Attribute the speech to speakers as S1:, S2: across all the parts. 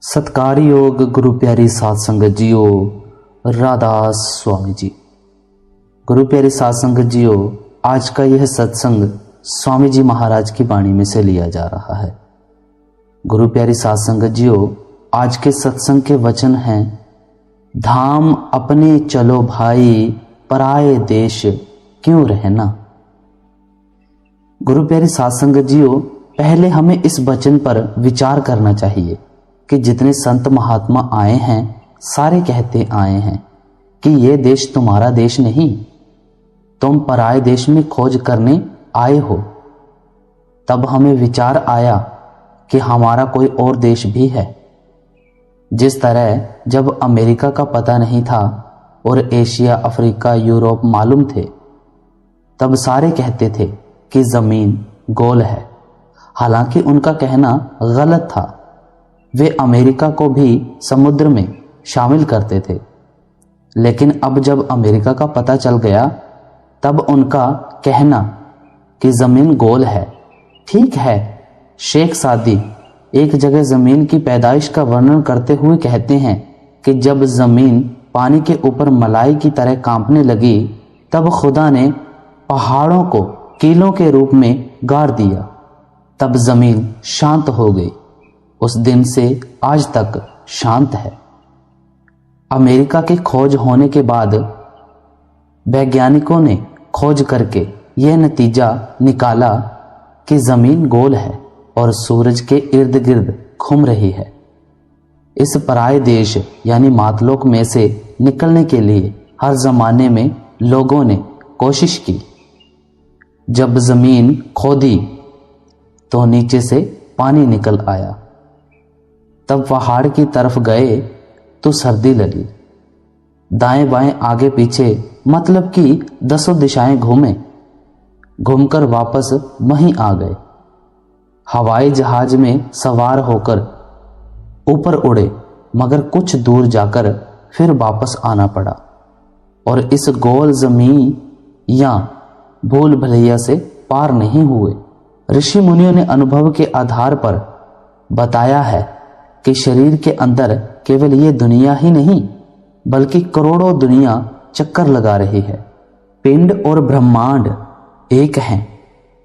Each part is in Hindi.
S1: सत्कार योग गुरु प्यारी साध संगत जियो, राधास स्वामी जी। गुरु प्यारी साध संगत जियो, आज का यह सत्संग स्वामी जी महाराज की वाणी में से लिया जा रहा है। गुरु प्यारी साध संगत जियो, आज के सत्संग के वचन हैं, धाम अपने चलो भाई, पराए देश क्यों रहना। गुरु प्यारी साध संगत जियो, पहले हमें इस वचन पर विचार करना चाहिए कि जितने संत महात्मा आए हैं सारे कहते आए हैं कि ये देश तुम्हारा देश नहीं, तुम पराए देश में खोज करने आए हो। तब हमें विचार आया कि हमारा कोई और देश भी है। जिस तरह जब अमेरिका का पता नहीं था और एशिया, अफ्रीका, यूरोप मालूम थे, तब सारे कहते थे कि जमीन गोल है। हालांकि उनका कहना गलत था। वे अमेरिका को भी समुद्र में शामिल करते थे। लेकिन अब जब अमेरिका का पता चल गया, तब उनका कहना कि जमीन गोल है ठीक है। शेख सादी एक जगह जमीन की पैदाइश का वर्णन करते हुए कहते हैं कि जब जमीन पानी के ऊपर मलाई की तरह कांपने लगी, तब खुदा ने पहाड़ों को कीलों के रूप में गाड़ दिया। तब जमीन शांत हो गई। उस दिन से आज तक शांत है। अमेरिका की खोज होने के बाद वैज्ञानिकों ने खोज करके यह नतीजा निकाला कि जमीन गोल है और सूरज के इर्द गिर्द घूम रही है। इस पराये देश यानी मातलोक में से निकलने के लिए हर जमाने में लोगों ने कोशिश की। जब जमीन खोदी तो नीचे से पानी निकल आया। तब पहाड़ की तरफ गए तो सर्दी लगी। दाएं बाएं आगे पीछे मतलब कि 10 दिशाएं घूमे। घूमकर वापस वहीं आ गए। हवाई जहाज में सवार होकर ऊपर उड़े, मगर कुछ दूर जाकर फिर वापस आना पड़ा और इस गोल जमीन या भूल भुलैया से पार नहीं हुए। ऋषि मुनियों ने अनुभव के आधार पर बताया है कि शरीर के अंदर केवल ये दुनिया ही नहीं बल्कि करोड़ों दुनिया चक्कर लगा रही है। पिंड और ब्रह्मांड एक हैं।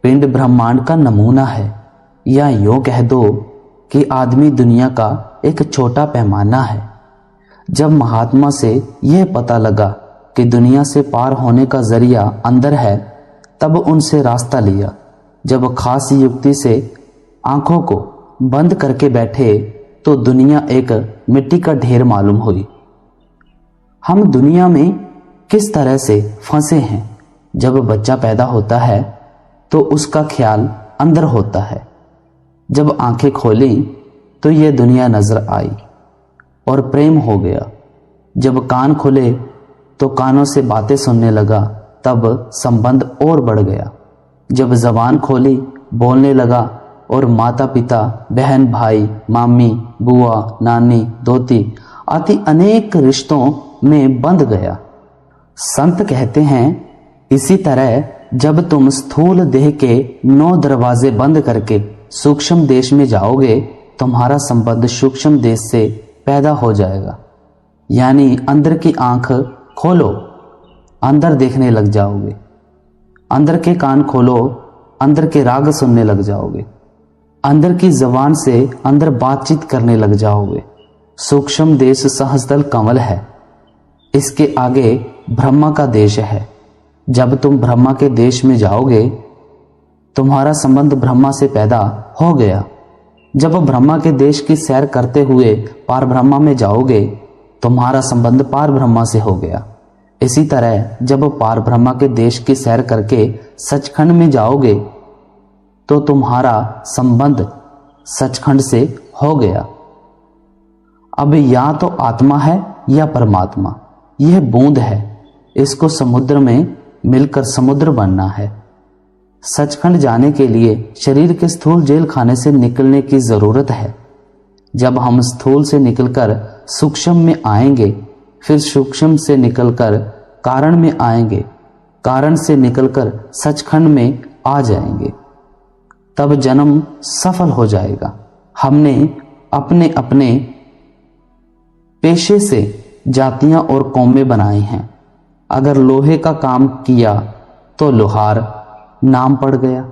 S1: पिंड ब्रह्मांड का नमूना है, या यूं कह दो कि आदमी दुनिया का एक छोटा पैमाना है। जब महात्मा से यह पता लगा कि दुनिया से पार होने का जरिया अंदर है, तब उनसे रास्ता लिया। जब खास युक्ति से आंखों को बंद करके बैठे तो दुनिया एक मिट्टी का ढेर मालूम हुई। हम दुनिया में किस तरह से फंसे हैं। जब बच्चा पैदा होता है तो उसका ख्याल अंदर होता है। जब आंखें खोली तो यह दुनिया नजर आई और प्रेम हो गया। जब कान खुले तो कानों से बातें सुनने लगा, तब संबंध और बढ़ गया। जब जबान खोली बोलने लगा और माता पिता, बहन भाई, मामी, बुआ, नानी, दोती आदि अनेक रिश्तों में बंध गया। संत कहते हैं, इसी तरह जब तुम स्थूल देह के 9 दरवाजे बंद करके सूक्ष्म देश में जाओगे, तुम्हारा संबंध सूक्ष्म देश से पैदा हो जाएगा। यानी अंदर की आंख खोलो, अंदर देखने लग जाओगे। अंदर के कान खोलो, अंदर के राग सुनने लग जाओगे। अंदर की जबान से अंदर बातचीत करने लग जाओगे। सूक्ष्म देश सहस्त्रल कमल है, इसके आगे ब्रह्मा का देश है। जब तुम ब्रह्मा के देश में जाओगे, तुम्हारा संबंध ब्रह्मा से पैदा हो गया। जब ब्रह्मा के देश की सैर करते हुए पार ब्रह्मा में जाओगे, तुम्हारा संबंध पार ब्रह्मा से हो गया। इसी तरह जब पार ब्रह्मा के देश की सैर करके सचखंड में जाओगे, तो तुम्हारा संबंध सचखंड से हो गया। अब या तो आत्मा है या परमात्मा। यह बूंद है, इसको समुद्र में मिलकर समुद्र बनना है। सचखंड जाने के लिए शरीर के स्थूल जेल खाने से निकलने की जरूरत है। जब हम स्थूल से निकलकर सूक्ष्म में आएंगे, फिर सूक्ष्म से निकलकर कारण में आएंगे, कारण से निकलकर सचखंड में आ जाएंगे, तब जन्म सफल हो जाएगा। हमने अपने अपने पेशे से जातियां और कौमें बनाई हैं। अगर लोहे का काम किया तो लोहार नाम पड़ गया,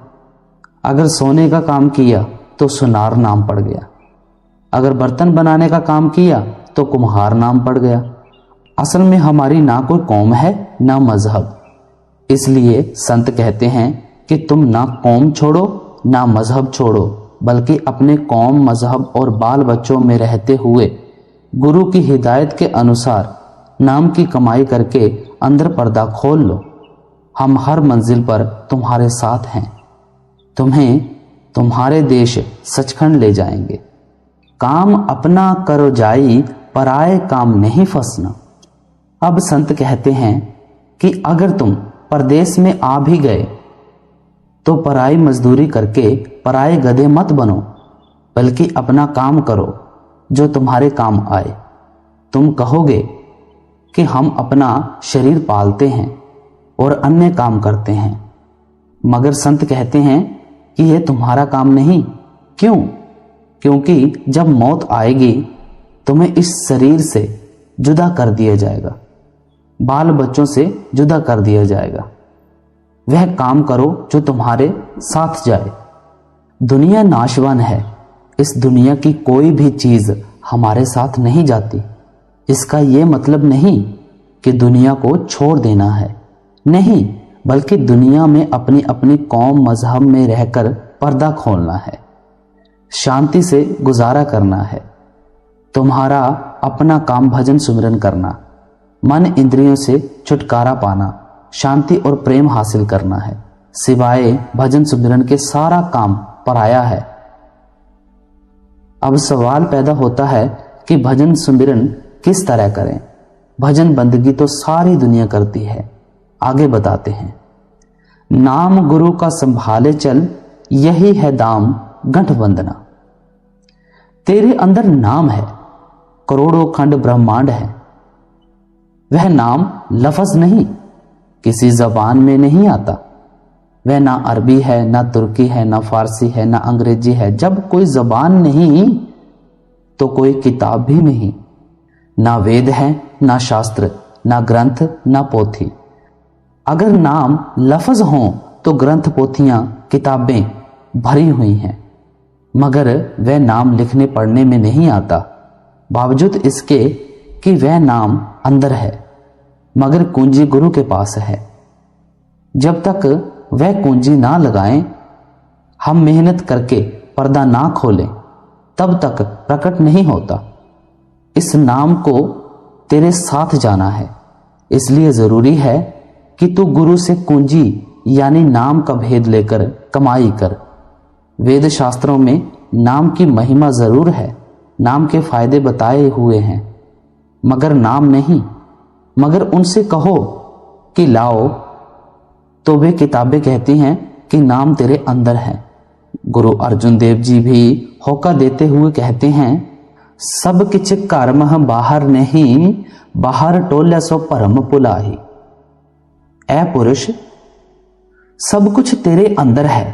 S1: अगर सोने का काम किया तो सुनार नाम पड़ गया, अगर बर्तन बनाने का काम किया तो कुम्हार नाम पड़ गया। असल में हमारी ना कोई कौम है ना मजहब, इसलिए संत कहते हैं कि तुम ना कौम छोड़ो ना मजहब छोड़ो, बल्कि अपने कौम, मजहब और बाल बच्चों में रहते हुए गुरु की हिदायत के अनुसार नाम की कमाई करके अंदर पर्दा खोल लो। हम हर मंजिल पर तुम्हारे साथ हैं, तुम्हें तुम्हारे देश सचखंड ले जाएंगे। काम अपना करो जाई, पराए काम नहीं फंसना। अब संत कहते हैं कि अगर तुम परदेश में आ भी गए तो पराई मजदूरी करके पराए गधे मत बनो, बल्कि अपना काम करो जो तुम्हारे काम आए। तुम कहोगे कि हम अपना शरीर पालते हैं और अन्य काम करते हैं, मगर संत कहते हैं कि यह तुम्हारा काम नहीं। क्यों? क्योंकि जब मौत आएगी तुम्हें इस शरीर से जुदा कर दिया जाएगा, बाल बच्चों से जुदा कर दिया जाएगा। वह काम करो जो तुम्हारे साथ जाए। दुनिया नाशवान है, इस दुनिया की कोई भी चीज हमारे साथ नहीं जाती। इसका यह मतलब नहीं कि दुनिया को छोड़ देना है, नहीं, बल्कि दुनिया में अपनी अपनी कौम, मजहब में रहकर पर्दा खोलना है, शांति से गुजारा करना है। तुम्हारा अपना काम भजन सुमिरन करना, मन इंद्रियों से छुटकारा पाना, शांति और प्रेम हासिल करना है। सिवाय भजन सुमिरन के सारा काम पराया है। अब सवाल पैदा होता है कि भजन सुमिरन किस तरह करें? भजन बंदगी तो सारी दुनिया करती है। आगे बताते हैं। नाम गुरु का संभाले चल, यही है दाम गंठ बंधना। तेरे अंदर नाम है, करोड़ों खंड ब्रह्मांड है। वह नाम लफ्ज नहीं, किसी जबान में नहीं आता। वह ना अरबी है, ना तुर्की है, ना फारसी है, ना अंग्रेजी है। जब कोई जबान नहीं तो कोई किताब भी नहीं। ना वेद है, ना शास्त्र, ना ग्रंथ, ना पोथी। अगर नाम लफ्ज हों तो ग्रंथ, पोथियां, किताबें भरी हुई हैं, मगर वह नाम लिखने पढ़ने में नहीं आता। बावजूद इसके कि वह नाम अंदर है, मगर कुंजी गुरु के पास है। जब तक वह कुंजी ना लगाएं, हम मेहनत करके पर्दा ना खोलें, तब तक प्रकट नहीं होता। इस नाम को तेरे साथ जाना है, इसलिए जरूरी है कि तू गुरु से कुंजी यानी नाम का भेद लेकर कमाई कर। वेद शास्त्रों में नाम की महिमा जरूर है, नाम के फायदे बताए हुए हैं, मगर नाम नहीं। मगर उनसे कहो कि लाओ, तो वे किताबें कहती हैं कि नाम तेरे अंदर है। गुरु अर्जुन देव जी भी होका देते हुए कहते हैं, सब किछ कर्म बाहर नहीं, बाहर टोले सो परम पुलाही। ऐ पुरुष, सब कुछ तेरे अंदर है,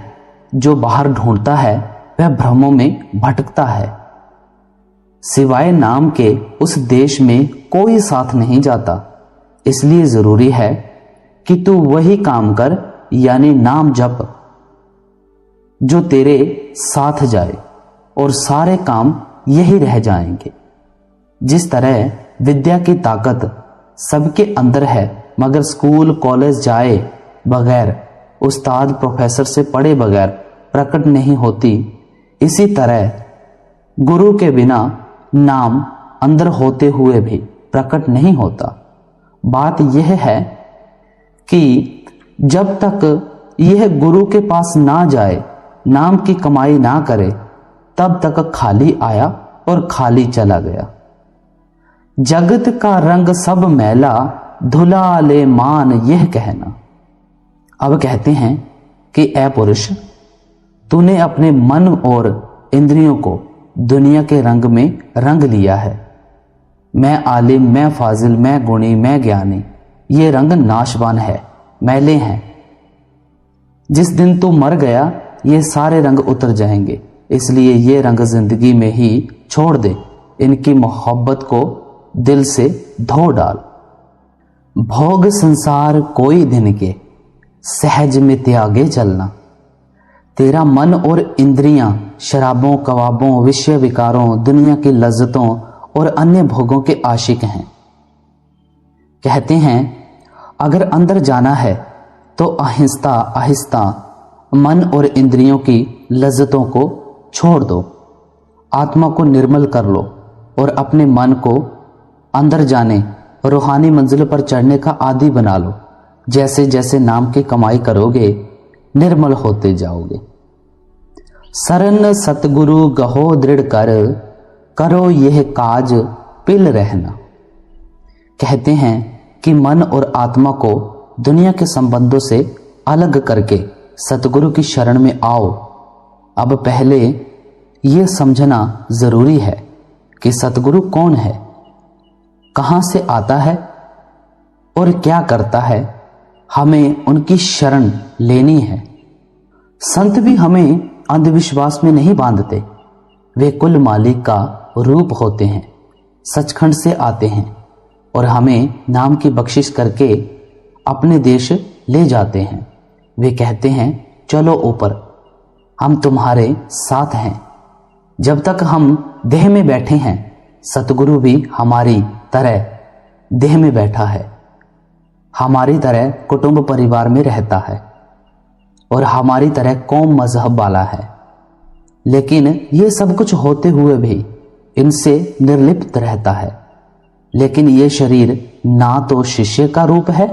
S1: जो बाहर ढूंढता है वह भ्रमों में भटकता है। सिवाय नाम के उस देश में कोई साथ नहीं जाता। इसलिए जरूरी है कि तू वही काम कर, यानी नाम जप, जो तेरे साथ जाए, और सारे काम यही रह जाएंगे। जिस तरह विद्या की ताकत सबके अंदर है, मगर स्कूल कॉलेज जाए बगैर, उस्ताद प्रोफेसर से पढ़े बगैर प्रकट नहीं होती, इसी तरह गुरु के बिना नाम अंदर होते हुए भी प्रकट नहीं होता। बात यह है कि जब तक यह गुरु के पास ना जाए, नाम की कमाई ना करे, तब तक खाली आया और खाली चला गया। जगत का रंग सब मैला, धुला ले मान यह कहना। अब कहते हैं कि ऐ पुरुष, तूने अपने मन और इंद्रियों को दुनिया के रंग में रंग लिया है। मैं आलिम, मैं फाजिल, मैं गुणी, मैं ज्ञानी, ये रंग नाशवान है, मैले हैं। जिस दिन तू मर गया ये सारे रंग उतर जाएंगे, इसलिए ये रंग जिंदगी में ही छोड़ दे। इनकी मोहब्बत को दिल से धो डाल। भोग संसार कोई दिन के, सहज में त्यागे चलना। तेरा मन और इंद्रियां शराबों, कबाबों, विषय विकारों, दुनिया की लज्जतों और अन्य भोगों के आशिक हैं। कहते हैं अगर अंदर जाना है तो आहिस्ता आहिस्ता मन और इंद्रियों की लज्जतों को छोड़ दो, आत्मा को निर्मल कर लो और अपने मन को अंदर जाने, रूहानी मंजिल पर चढ़ने का आदी बना लो। जैसे जैसे नाम की कमाई करोगे निर्मल होते जाओगे। शरण सतगुरु गहो दृढ़ कर, करो यह काज पिल रहना। कहते हैं कि मन और आत्मा को दुनिया के संबंधों से अलग करके सतगुरु की शरण में आओ। अब पहले यह समझना जरूरी है कि सतगुरु कौन है, कहां से आता है और क्या करता है। हमें उनकी शरण लेनी है। संत भी हमें अंधविश्वास में नहीं बांधते। वे कुल मालिक का रूप होते हैं, सचखंड से आते हैं और हमें नाम की बख्शिश करके अपने देश ले जाते हैं। वे कहते हैं चलो ऊपर, हम तुम्हारे साथ हैं। जब तक हम देह में बैठे हैं सतगुरु भी हमारी तरह देह में बैठा है, हमारी तरह कुटुंब परिवार में रहता है और हमारी तरह कौम मजहब वाला है। लेकिन ये सब कुछ होते हुए भी इनसे निर्लिप्त रहता है। लेकिन ये शरीर ना तो शिष्य का रूप है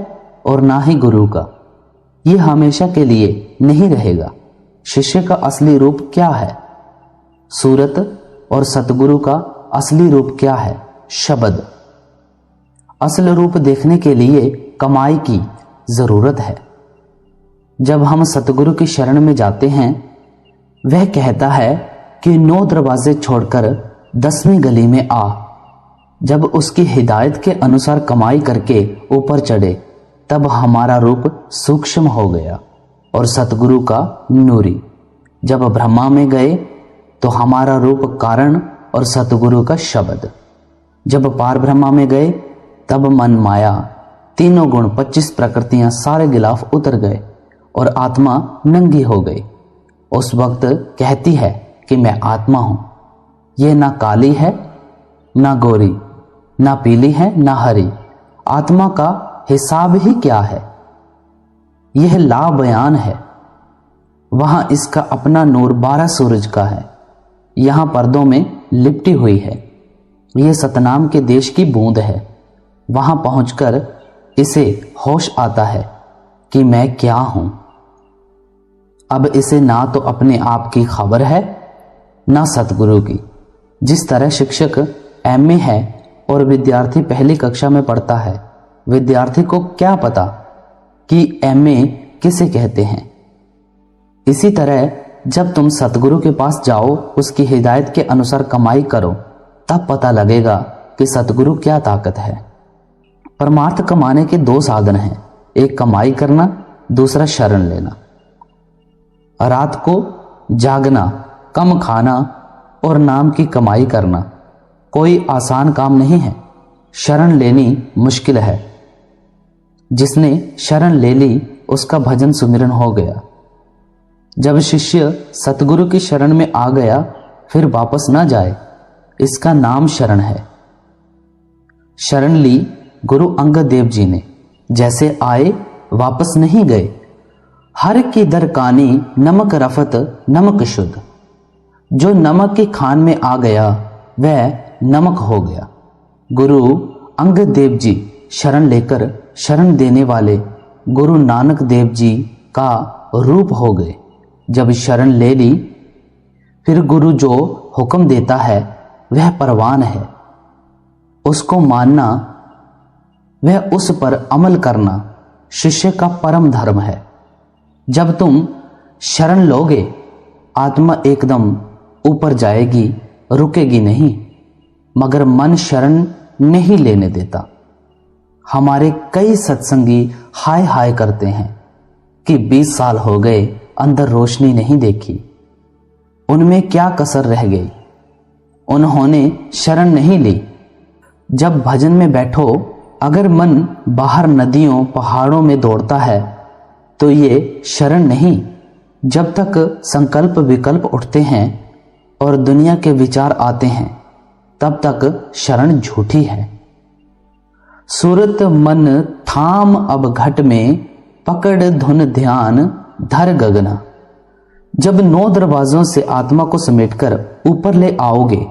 S1: और ना ही गुरु का। ये हमेशा के लिए नहीं रहेगा। शिष्य का असली रूप क्या है? सूरत। और सतगुरु का असली रूप क्या है? शब्द। असल रूप देखने के लिए कमाई की जरूरत है। जब हम सतगुरु की शरण में जाते हैं, वह कहता है कि 9 दरवाजे छोड़कर 10वीं गली में आ। जब उसकी हिदायत के अनुसार कमाई करके ऊपर चढ़े, तब हमारा रूप सूक्ष्म हो गया और सतगुरु का नूरी। जब ब्रह्मा में गए तो हमारा रूप कारण और सतगुरु का शब्द। जब पार ब्रह्मा में गए तब मन, माया, तीनों गुण, 25 प्रकृतियां, सारे गिलाफ उतर गए और आत्मा नंगी हो गई। उस वक्त कहती है कि मैं आत्मा हूं। ये ना काली है ना गोरी, ना पीली है ना हरी। आत्मा का हिसाब ही क्या है? यह ला बयान है। वहां इसका अपना नूर 12 सूरज का है। यहां पर्दों में लिपटी हुई है। यह सतनाम के देश की बूंद है। वहां पहुंचकर इसे होश आता है कि मैं क्या हूं। अब इसे ना तो अपने आप की खबर है ना सतगुरु की। जिस तरह शिक्षक एमए है और विद्यार्थी पहली कक्षा में पढ़ता है, विद्यार्थी को क्या पता कि एमए किसे कहते हैं। इसी तरह जब तुम सतगुरु के पास जाओ, उसकी हिदायत के अनुसार कमाई करो, तब पता लगेगा कि सतगुरु क्या ताकत है। परमार्थ कमाने के 2 साधन हैं, एक कमाई करना, दूसरा शरण लेना। रात को जागना, कम खाना और नाम की कमाई करना कोई आसान काम नहीं है। शरण लेनी मुश्किल है। जिसने शरण ले ली उसका भजन सुमिरन हो गया। जब शिष्य सतगुरु की शरण में आ गया फिर वापस ना जाए, इसका नाम शरण है। शरण ली गुरु अंगद देव जी ने। जैसे आए वापस नहीं गए। हर की दरकानी नमक रफत नमक शुद्ध। जो नमक की खान में आ गया वह नमक हो गया। गुरु अंगद देव जी शरण लेकर शरण देने वाले गुरु नानक देव जी का रूप हो गए। जब शरण ले ली फिर गुरु जो हुक्म देता है वह परवान है। उसको मानना, वह उस पर अमल करना शिष्य का परम धर्म है। जब तुम शरण लोगे आत्मा एकदम ऊपर जाएगी, रुकेगी नहीं। मगर मन शरण नहीं लेने देता। हमारे कई सत्संगी हाय हाय करते हैं कि 20 साल हो गए अंदर रोशनी नहीं देखी। उनमें क्या कसर रह गई? उन्होंने शरण नहीं ली। जब भजन में बैठो, अगर मन बाहर नदियों पहाड़ों में दौड़ता है तो ये शरण नहीं। जब तक संकल्प विकल्प उठते हैं और दुनिया के विचार आते हैं तब तक शरण झूठी है। सुरत मन थाम अब घट में, पकड़ धुन ध्यान धर गगना। जब 9 दरवाजों से आत्मा को समेटकर ऊपर ले आओगे,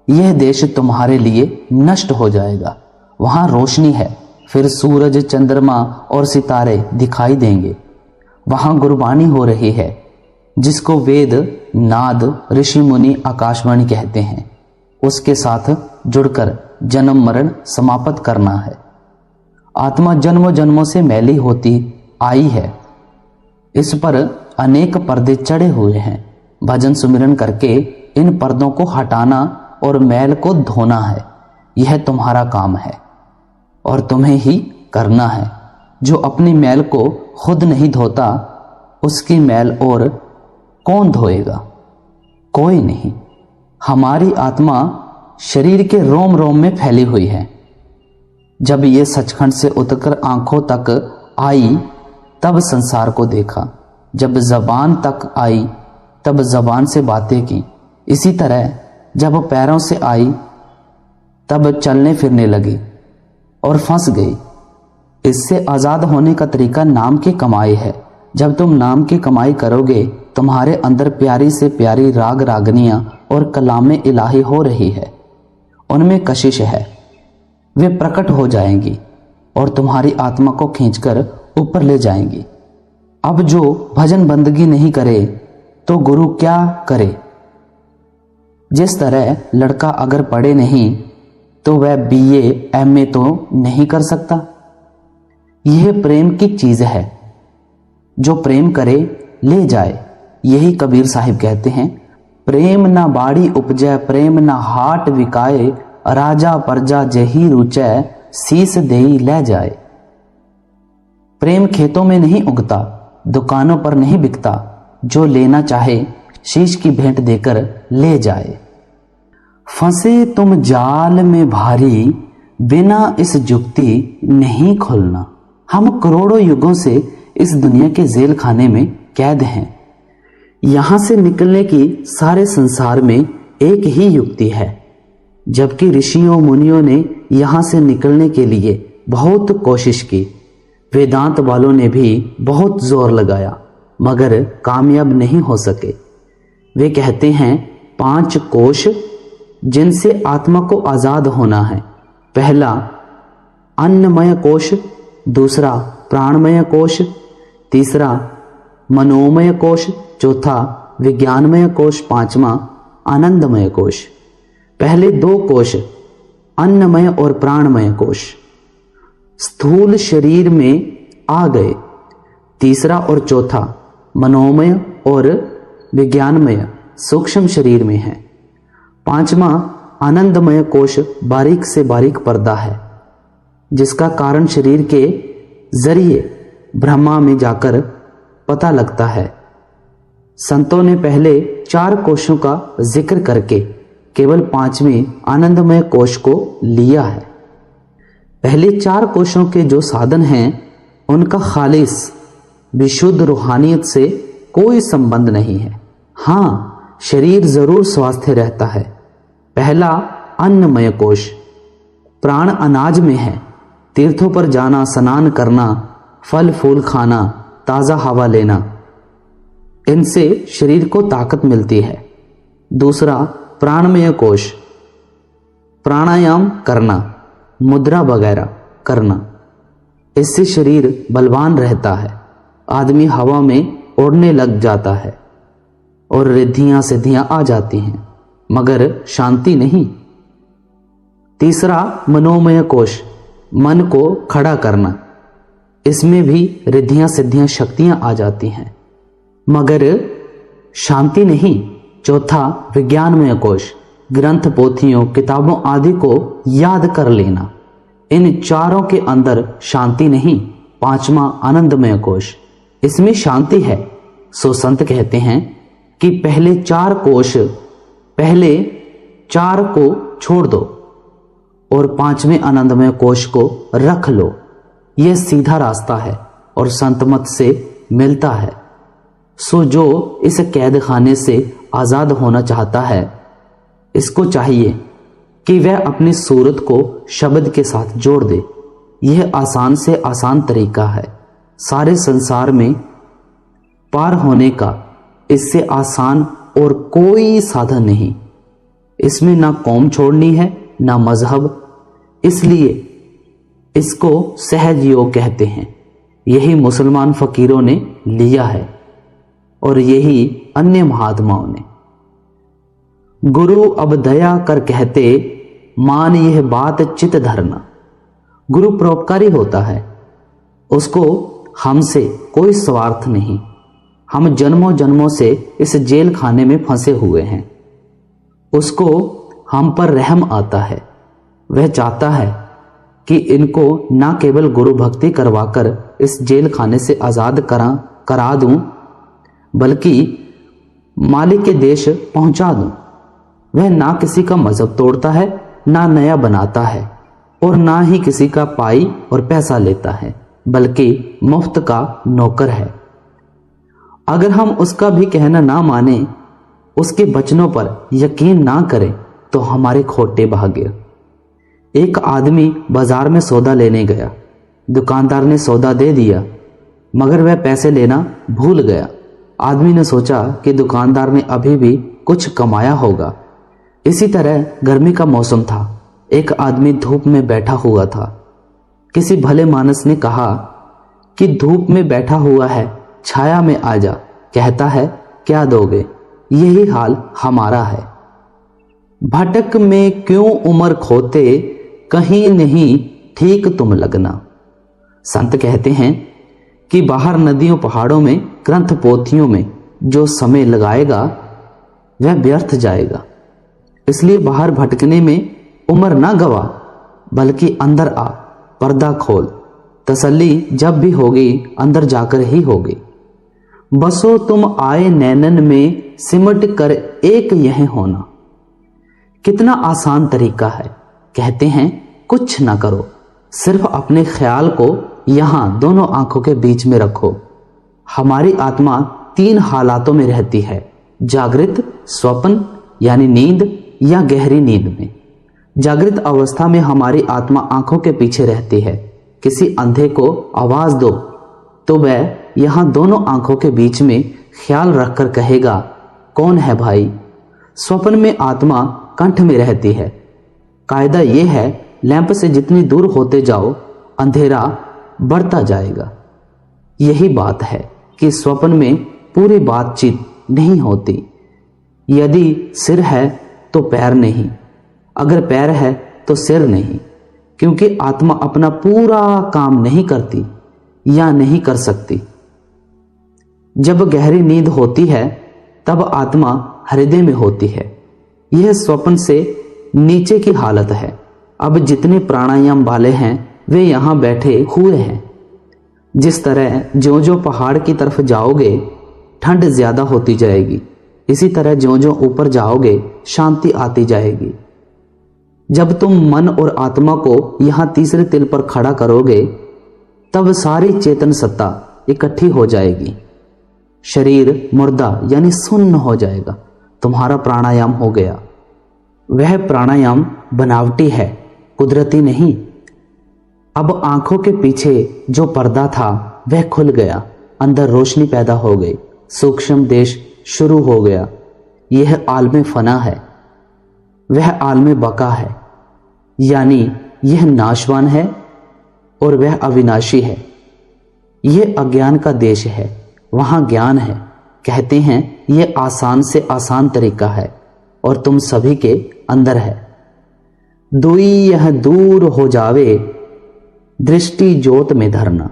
S1: यह देश तुम्हारे लिए नष्ट हो जाएगा। वहां रोशनी है, फिर सूरज चंद्रमा और सितारे दिखाई देंगे। वहां गुरबानी हो रही है, जिसको वेद नाद ऋषि मुनि आकाशवाणी कहते हैं। उसके साथ जुड़कर जन्म मरण समाप्त करना है। आत्मा जन्मों जन्मों से मैली होती आई है। इस पर अनेक पर्दे चढ़े हुए हैं। भजन सुमिरन करके इन पर्दों को हटाना और मैल को धोना है। यह तुम्हारा काम है और तुम्हें ही करना है। जो अपनी मैल को खुद नहीं धोता, उसकी मैल और कौन धोएगा? कोई नहीं। हमारी आत्मा शरीर के रोम रोम में फैली हुई है। जब ये सचखंड से उतरकर आंखों तक आई तब संसार को देखा। जब जबान तक आई तब जबान से बातें की। इसी तरह जब पैरों से आई तब चलने फिरने लगी और फंस गई। इससे आज़ाद होने का तरीका नाम की कमाई है। जब तुम नाम की कमाई करोगे, तुम्हारे अंदर प्यारी से प्यारी राग रागनियां और कलामे इलाही हो रही है। उनमें कशिश है, वे प्रकट हो जाएंगी और तुम्हारी आत्मा को खींचकर ऊपर ले जाएंगी। अब जो भजन बंदगी नहीं करे तो गुरु क्या करे? जिस तरह लड़का अगर पढ़े नहीं तो वह BA MA तो नहीं कर सकता। यह प्रेम की चीज है। जो प्रेम करे ले जाए। यही कबीर साहिब कहते हैं, प्रेम ना बाड़ी उपजै, प्रेम ना हाट विकाए, राजा प्रजा जही रुचै, शीस देई ले जाए। प्रेम खेतों में नहीं उगता, दुकानों पर नहीं बिकता। जो लेना चाहे शीश की भेंट देकर ले जाए। फंसे तुम जाल में भारी, बिना इस जुक्ति नहीं खुलना। हम करोड़ों युगों से इस दुनिया के जेल खाने में कैद हैं। यहां से निकलने की सारे संसार में एक ही युक्ति है। जबकि ऋषियों मुनियों ने यहां से निकलने के लिए बहुत कोशिश की। वेदांत वालों ने भी बहुत जोर लगाया मगर कामयाब नहीं हो सके। वे कहते हैं 5 कोश जिनसे आत्मा को आजाद होना है। पहला अन्नमय कोश, दूसरा प्राणमय कोश, तीसरा मनोमय कोश, चौथा विज्ञानमय कोश, पांचवा आनंदमय कोश। पहले 2 कोश अन्नमय और प्राणमय कोश स्थूल शरीर में आ गए। तीसरा और चौथा मनोमय और विज्ञानमय सूक्ष्म शरीर में है। पांचवा आनंदमय कोश बारीक से बारीक पर्दा है, जिसका कारण शरीर के जरिए ब्रह्मा में जाकर पता लगता है। संतों ने पहले 4 कोशों का जिक्र करके केवल 5वें आनंदमय कोश को लिया है। पहले 4 कोशों के जो साधन हैं उनका खालिस विशुद्ध रूहानियत से कोई संबंध नहीं है। हाँ, शरीर जरूर स्वास्थ्य रहता है। पहला अन्नमय कोश, प्राण अनाज में है। तीर्थों पर जाना, स्नान करना, फल फूल खाना, ताज़ा हवा लेना, इनसे शरीर को ताकत मिलती है। दूसरा प्राणमय कोश, प्राणायाम करना, मुद्रा वगैरह करना, इससे शरीर बलवान रहता है। आदमी हवा में उड़ने लग जाता है और रिद्धियां सिद्धियां आ जाती हैं, मगर शांति नहीं। तीसरा मनोमय कोश, मन को खड़ा करना, इसमें भी रिद्धियां सिद्धियां शक्तियां आ जाती हैं, मगर शांति नहीं। चौथा विज्ञानमय कोश, ग्रंथ पोथियों किताबों आदि को याद कर लेना, इन चारों के अंदर शांति नहीं। पांचवा आनंदमय कोश, इसमें शांति है। सो संत कहते हैं कि पहले 4 को छोड़ दो और 5वें आनंदमय कोश को रख लो। यह सीधा रास्ता है और संत मत से मिलता है। सो जो इस कैद खाने से आज़ाद होना चाहता है, इसको चाहिए कि वह अपनी सूरत को शब्द के साथ जोड़ दे। यह आसान से आसान तरीका है सारे संसार में पार होने का। इससे आसान और कोई साधन नहीं। इसमें ना कौम छोड़नी है ना मजहब, इसलिए इसको सहज योग कहते हैं। यही मुसलमान फकीरों ने लिया है और यही अन्य महात्माओं ने। गुरु अब दया कर कहते, मान यह बात चित धरना। गुरु परोपकारी होता है, उसको हमसे कोई स्वार्थ नहीं। हम जन्मों जन्मों से इस जेल खाने में फंसे हुए हैं। उसको हम पर रहम आता है। वह चाहता है कि इनको ना केवल गुरु भक्ति करवाकर इस जेल खाने से आज़ाद करा दूं, बल्कि मालिक के देश पहुंचा दूं। वह ना किसी का मजहब तोड़ता है, ना नया बनाता है, और ना ही किसी का पाई और पैसा लेता है, बल्कि मुफ्त का नौकर है। अगर हम उसका भी कहना ना माने, उसके वचनों पर यकीन ना करें, तो हमारे खोटे भाग्य। एक आदमी बाजार में सौदा लेने गया। दुकानदार ने सौदा दे दिया, मगर वह पैसे लेना भूल गया। आदमी ने सोचा कि दुकानदार ने अभी भी कुछ कमाया होगा। इसी तरह गर्मी का मौसम था। एक आदमी धूप में बैठा हुआ था। किसी भले मानस ने कहा कि धूप में बैठा हुआ है, छाया में आ जा। कहता है, क्या दोगे? यही हाल हमारा है। भटक में क्यों उम्र खोते, कहीं नहीं ठीक तुम लगना। संत कहते हैं कि बाहर नदियों पहाड़ों में ग्रंथ पोथियों में जो समय लगाएगा वह व्यर्थ जाएगा। इसलिए बाहर भटकने में उम्र ना गवा, बल्कि अंदर आ, पर्दा खोल। तसल्ली जब भी होगी अंदर जाकर ही होगी। बसो तुम आए नैनन में, सिमट कर एक यह होना। कितना आसान तरीका है। कहते हैं कुछ ना करो, सिर्फ अपने ख्याल को यहां दोनों आंखों के बीच में रखो। हमारी आत्मा 3 हालातों में रहती है, जागृत, स्वप्न यानी नींद, या गहरी नींद में। जागृत अवस्था में हमारी आत्मा आंखों के पीछे रहती है। किसी अंधे को आवाज दो तो वह यहां दोनों आंखों के बीच में ख्याल रखकर कहेगा, कौन है भाई? स्वप्न में आत्मा कंठ में रहती है। कायदा यह है, लैंप से जितनी दूर होते जाओ अंधेरा बढ़ता जाएगा। यही बात है कि स्वप्न में पूरी बातचीत नहीं होती। यदि सिर है तो पैर नहीं, अगर पैर है तो सिर नहीं, क्योंकि आत्मा अपना पूरा काम नहीं करती या नहीं कर सकती। जब गहरी नींद होती है तब आत्मा हृदय में होती है। यह स्वप्न से नीचे की हालत है। अब जितने प्राणायाम वाले हैं वे यहां बैठे हुए हैं। जिस तरह ज्यों ज्यों पहाड़ की तरफ जाओगे ठंड ज्यादा होती जाएगी, इसी तरह ज्यों ज्यों ऊपर जाओगे शांति आती जाएगी। जब तुम मन और आत्मा को यहां तीसरे तिल पर खड़ा करोगे तब सारी चेतन सत्ता इकट्ठी हो जाएगी। शरीर मुर्दा यानी शून्य हो जाएगा। तुम्हारा प्राणायाम हो गया। वह प्राणायाम बनावटी है, कुदरती नहीं। अब आंखों के पीछे जो पर्दा था वह खुल गया, अंदर रोशनी पैदा हो गई, सूक्ष्म देश शुरू हो गया। यह आलम फना है, वह आलम बका है, यानी यह नाशवान है और वह अविनाशी है। यह अज्ञान का देश है, वहां ज्ञान है। कहते हैं यह आसान से आसान तरीका है और तुम सभी के अंदर है। दुई यह दूर हो जावे, दृष्टि ज्योत में धरना।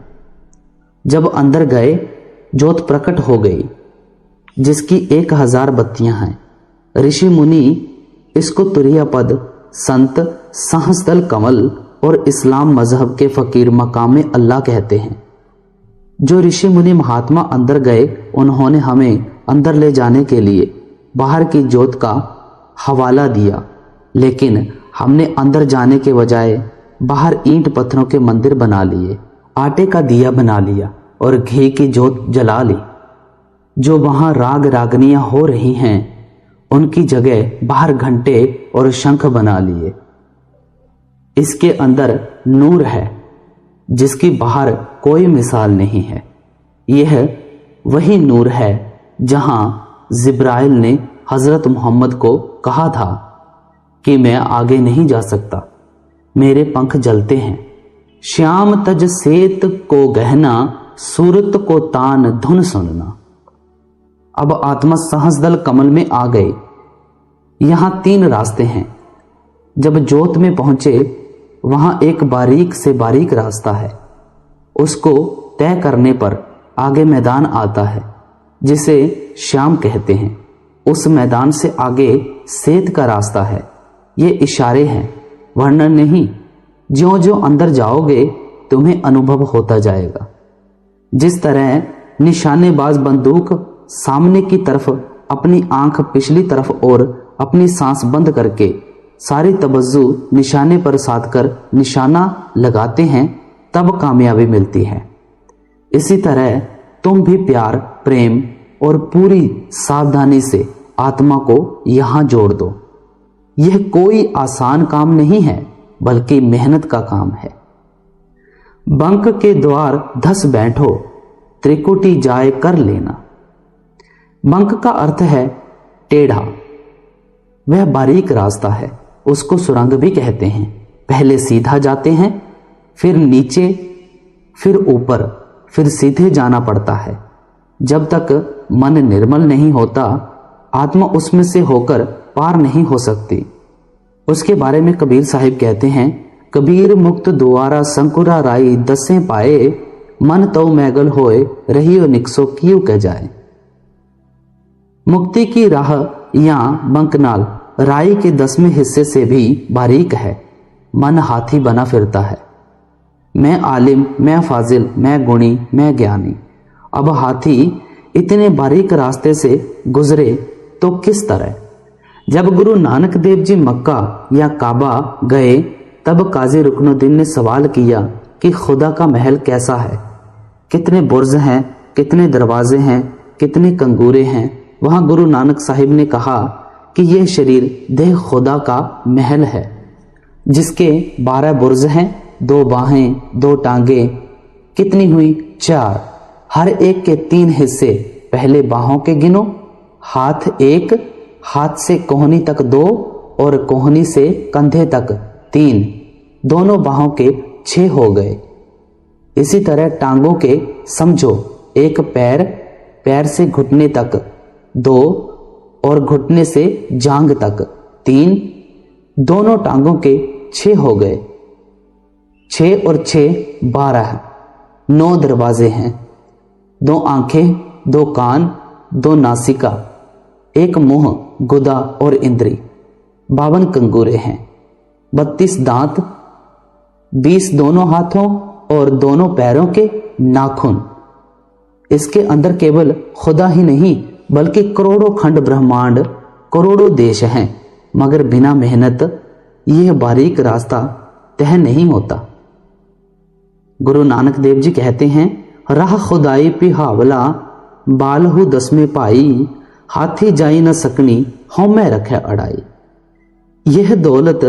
S1: जब अंदर गए ज्योत प्रकट हो गई, जिसकी 1000 बत्तियां हैं। ऋषि मुनि इसको तुरिया पद, संत, सहस्दल कमल और इस्लाम मजहब के फकीर मकाम अल्लाह कहते हैं। जो ऋषि मुनि महात्मा अंदर गए उन्होंने हमें अंदर ले जाने के लिए बाहर की ज्योत का हवाला दिया, लेकिन हमने अंदर जाने के बजाय बाहर ईंट पत्थरों के मंदिर बना लिए, आटे का दिया बना लिया और घी की जोत जला ली। जो वहां राग रागनियां हो रही हैं उनकी जगह बाहर घंटे और शंख बना लिए। इसके अंदर नूर है जिसकी बाहर कोई मिसाल नहीं है। यह वही नूर है जहां जिब्राइल ने हजरत मोहम्मद को कहा था कि मैं आगे नहीं जा सकता, मेरे पंख जलते हैं। श्याम तज सेत को गहना, सूरत को तान धुन सुनना। अब आत्मा सहस्दल कमल में आ गए। यहां 3 रास्ते हैं। जब जोत में पहुंचे वहां एक बारीक से बारीक रास्ता है। उसको तय करने पर आगे मैदान आता है जिसे श्याम कहते हैं। उस मैदान से आगे सेत का रास्ता है। ये इशारे हैं, वर्णन नहीं। ज्यों ज्यों अंदर जाओगे तुम्हें अनुभव होता जाएगा। जिस तरह निशानेबाज बंदूक सामने की तरफ अपनी आंख पिछली तरफ और अपनी सांस बंद करके सारी तवज्जो निशाने पर साध कर निशाना लगाते हैं, तब कामयाबी मिलती है। इसी तरह तुम भी प्यार, प्रेम और पूरी सावधानी से आत्मा को यहां जोड़ दो। यह कोई आसान काम नहीं है बल्कि मेहनत का काम है। बंक के द्वार धस बैठो, त्रिकुटी जाए कर लेना। बंक का अर्थ है टेढ़ा। वह बारीक रास्ता है, उसको सुरंग भी कहते हैं। पहले सीधा जाते हैं, फिर नीचे, फिर ऊपर, फिर सीधे जाना पड़ता है। जब तक मन निर्मल नहीं होता आत्मा उसमें से होकर पार नहीं हो सकती। उसके बारे में कबीर साहिब कहते हैं, कबीर मुक्त द्वारा संकुरा राई दसे पाए, मन तो मैगल होए रहियो निकसो कियो कह जाए। मुक्ति की राह या बंकनाल राई के 10वें हिस्से से भी बारीक है। मन हाथी बना फिरता है, मैं आलिम, मैं फाजिल, मैं गुणी, मैं ज्ञानी। अब हाथी इतने बारीक रास्ते से गुजरे तो किस तरह। जब गुरु नानक देव जी मक्का या काबा गए तब काजी रुकनुद्दीन ने सवाल किया कि खुदा का महल कैसा है, कितने बुर्ज हैं, कितने दरवाजे हैं, कितने कंगूरे हैं। वहां गुरु नानक साहिब ने कहा कि यह शरीर देह खुदा का महल है जिसके 12 बुर्ज हैं, 2 बाहें, 2 टांगे, कितनी हुई 4। हर एक के 3 हिस्से। पहले बाहों के गिनो, हाथ 1, हाथ से कोहनी तक 2 और कोहनी से कंधे तक 3, दोनों बाहों के 6 हो गए। इसी तरह टांगों के समझो, एक पैर, पैर से घुटने तक 2 और घुटने से जांग तक 3, दोनों टांगों के 6 हो गए। 6 और 6 12, 9 दरवाजे हैं। 2 आंखें, 2 कान, 2 नासिका, 1 मुंह, गुदा और इंद्री। 52 कंगूरे हैं। 32 दांत, 20 दोनों हाथों और दोनों पैरों के नाखून। इसके अंदर केवल खुदा ही नहीं बल्कि करोड़ों खंड ब्रह्मांड, करोड़ों देश हैं, मगर बिना मेहनत यह बारीक रास्ता तय नहीं होता। गुरु नानक देव जी कहते हैं, राह खुदाई पिहावला, बालहु 10वें पाई, हाथी जाई न सकनी, हौमै रखे अड़ाई। यह दौलत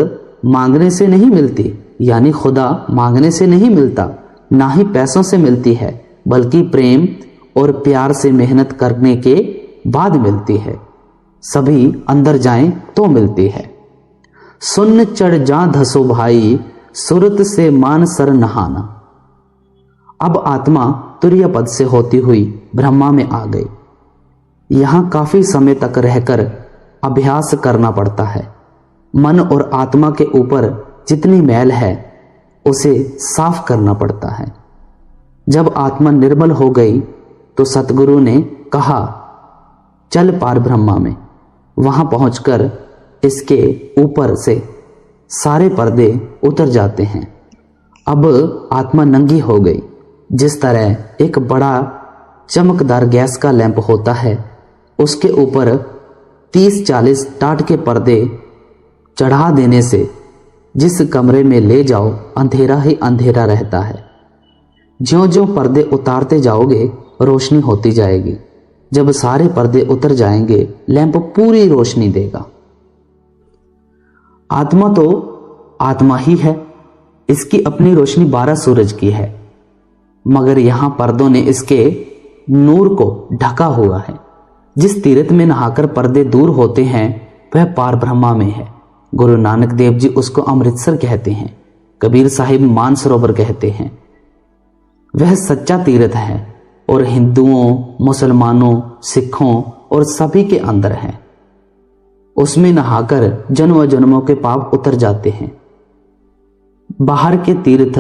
S1: मांगने से नहीं मिलती, यानी खुदा मांगने से नहीं मिलता, ना ही पैसों से मिलती है, बल्कि प्रेम और प्यार से मेहनत करने के बाद मिलती है। सभी अंदर जाएं तो मिलती है। सुन्न चढ़ जा धसो भाई, सुरत से मान सर नहाना। अब आत्मा तुर्य पद से होती हुई ब्रह्मा में आ गई। यहां काफी समय तक रहकर अभ्यास करना पड़ता है। मन और आत्मा के ऊपर जितनी मैल है उसे साफ करना पड़ता है। जब आत्मा निर्मल हो गई तो सतगुरु ने कहा, चल पार ब्रह्मा में। वहां पहुंचकर इसके ऊपर से सारे पर्दे उतर जाते हैं। अब आत्मा नंगी हो गई। जिस तरह एक बड़ा चमकदार गैस का लैंप होता है, उसके ऊपर 30-40 टाट के पर्दे चढ़ा देने से जिस कमरे में ले जाओ अंधेरा ही अंधेरा रहता है। ज्यों-ज्यों पर्दे उतारते जाओगे रोशनी होती जाएगी। जब सारे पर्दे उतर जाएंगे लैंप पूरी रोशनी देगा। आत्मा तो आत्मा ही है, इसकी अपनी रोशनी 12 सूरज की है, मगर यहां पर्दों ने इसके नूर को ढका हुआ है। जिस तीर्थ में नहाकर पर्दे दूर होते हैं वह पार ब्रह्मा में है। गुरु नानक देव जी उसको अमृतसर कहते हैं, कबीर साहिब मानसरोवर कहते हैं। वह सच्चा तीर्थ है और हिंदुओं, मुसलमानों, सिखों और सभी के अंदर है। उसमें नहाकर जन्म जन्मों के पाप उतर जाते हैं। बाहर के तीर्थ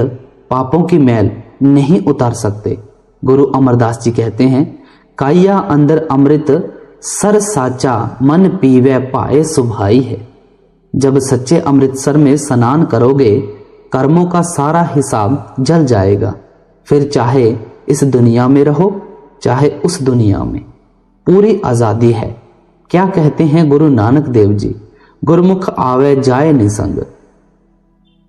S1: पापों की मैल नहीं उतार सकते। गुरु अमरदास जी कहते हैं, काया अंदर अमृत सर साचा मन पीवे पाए सुभाई है। जब सच्चे अमृतसर में स्नान करोगे कर्मों का सारा हिसाब जल जाएगा। फिर चाहे इस दुनिया में रहो चाहे उस दुनिया में, पूरी आजादी है। क्या कहते हैं गुरु नानक देव जी, गुरमुख आवे जाए निसंग।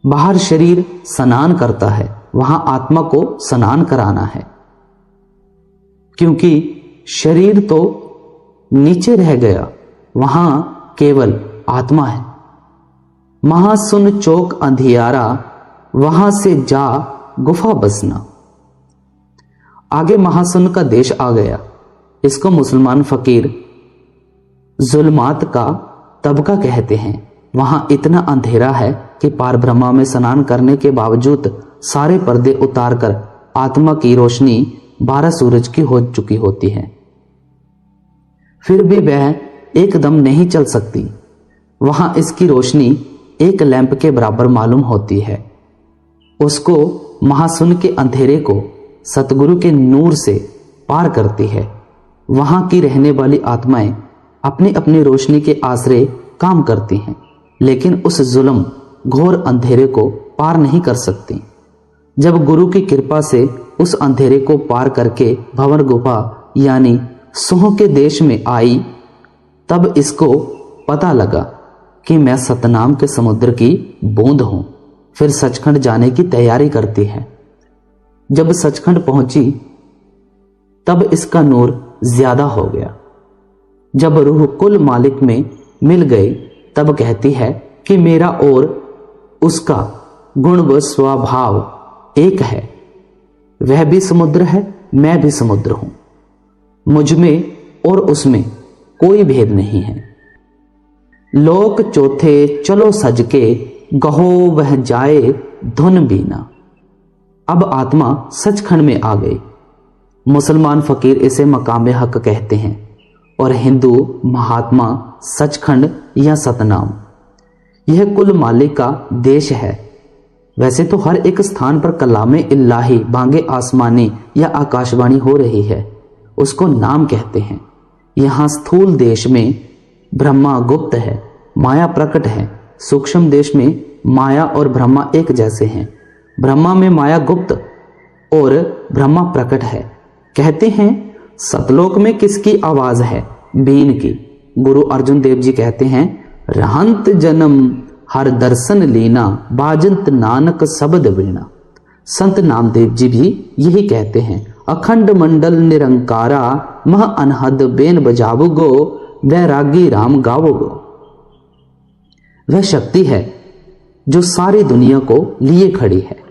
S1: बाहर शरीर स्नान करता है, वहां आत्मा को स्नान कराना है, क्योंकि शरीर तो नीचे रह गया, वहां केवल आत्मा है। महासुन चौक अंधियारा, वहां से जा गुफा बसना। आगे महासुन का देश आ गया। इसको मुसलमान फकीर जुल्मात का तबका कहते हैं। वहां इतना अंधेरा है कि पार ब्रह्मा में स्नान करने के बावजूद सारे पर्दे उतारकर आत्मा की रोशनी 12 सूरज की हो चुकी होती है। फिर भी वह एकदम नहीं चल सकती। वहां इसकी रोशनी एक लैंप के बराबर मालूम होती है। उसको महासुन के अंधेरे को सतगुरु के नूर से पार करती है। वहां की रहने वाली आत्माएं अपनी अपनी रोशनी के आश्रय काम करती हैं, लेकिन उस जुल्म घोर अंधेरे को पार नहीं कर सकती। जब गुरु की कृपा से उस अंधेरे को पार करके भंवर गुफा यानी सोह के देश में आई, तब इसको पता लगा कि मैं सतनाम के समुद्र की बूंद हूं। फिर सचखंड जाने की तैयारी करती है। जब सचखंड पहुंची तब इसका नूर ज्यादा हो गया। जब रूह कुल मालिक में मिल गई तब कहती है कि मेरा और उसका गुण व स्वभाव एक है। वह भी समुद्र है, मैं भी समुद्र हूं। मुझ में और उसमें कोई भेद नहीं है। लोक चौथे चलो सज के, गहो वह जाए धुन बीना। अब आत्मा सचखंड में आ गई। मुसलमान फकीर इसे मकाम हक कहते हैं और हिंदू महात्मा सचखंड या सतनाम। यह कुल मालिक का देश है। वैसे तो हर एक स्थान पर कलामे इल्लाही, बांगे आसमानी या आकाशवाणी हो रही है, उसको नाम कहते हैं। यहाँ स्थूल देश में ब्रह्मा गुप्त है, माया प्रकट है। सूक्ष्म देश में माया और ब्रह्मा एक जैसे हैं। ब्रह्मा में माया गुप्त और ब्रह्मा प्रकट है। कहते हैं सतलोक में किसकी आवाज है? बीन की। गुरु अर्जुन देव जी कहते हैं, रहंत जन्म हर दर्शन लीना, बाजंत नानक शब्द वीणा। संत नामदेव जी भी यही कहते हैं, अखंड मंडल निरंकारा, मह अनहद बेन बजावुगो, वैरागी राम गावोगो। वह शक्ति है जो सारी दुनिया को लिए खड़ी है।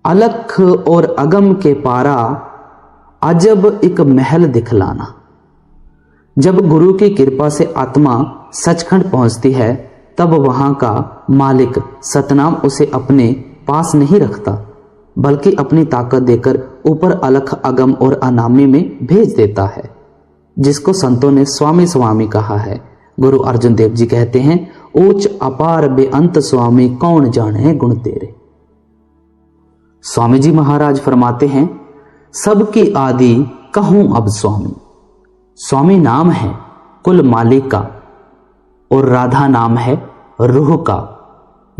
S1: अलख और अगम के पारा, अजब एक महल दिखलाना। जब गुरु की कृपा से आत्मा सचखंड पहुंचती है तब वहां का मालिक सतनाम उसे अपने पास नहीं रखता, बल्कि अपनी ताकत देकर ऊपर अलख अगम और अनामी में भेज देता है, जिसको संतों ने स्वामी स्वामी कहा है। गुरु अर्जुन देव जी कहते हैं, ऊंच अपार बेअंत स्वामी, कौन जाने गुण तेरे। स्वामी जी महाराज फरमाते हैं, सबकी आदि कहूं अब स्वामी। स्वामी नाम है कुल मालिक का और राधा नाम है रूह का,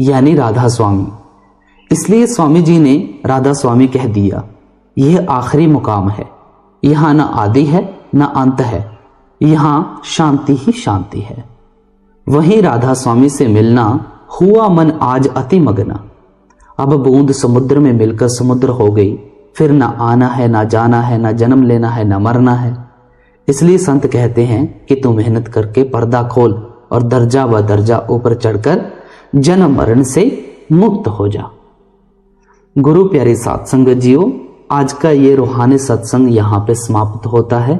S1: यानी राधा स्वामी। इसलिए स्वामी जी ने राधा स्वामी कह दिया। यह आखिरी मुकाम है। यहां ना आदि है ना अंत है, यहां शांति ही शांति है। वहीं राधा स्वामी से मिलना हुआ मन आज अति मगना। अब बूंद समुद्र में मिलकर समुद्र हो गई, फिर ना आना है ना जाना है, ना जन्म लेना है ना मरना है। इसलिए संत कहते हैं कि तू मेहनत करके पर्दा खोल और दर्जा व दर्जा ऊपर चढ़कर जन्म मरण से मुक्त हो जा। गुरु प्यारे साथ संगत जियो, आज का ये रूहानी सत्संग यहाँ पे समाप्त होता है।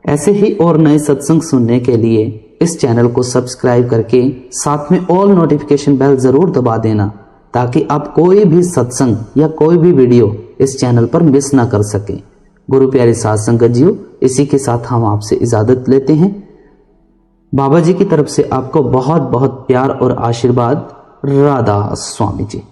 S1: ऐसे ही और नए सत्संग सुनने के लिए इस चैनल को सब्सक्राइब करके साथ में ऑल नोटिफिकेशन बेल जरूर दबा देना, ताकि आप कोई भी सत्संग या कोई भी वीडियो इस चैनल पर मिस ना कर सके। गुरु प्यारे साथ संगत जियो, इसी के साथ हम आपसे इजाजत लेते हैं। बाबा जी की तरफ से आपको बहुत बहुत प्यार और आशीर्वाद। राधा स्वामी जी।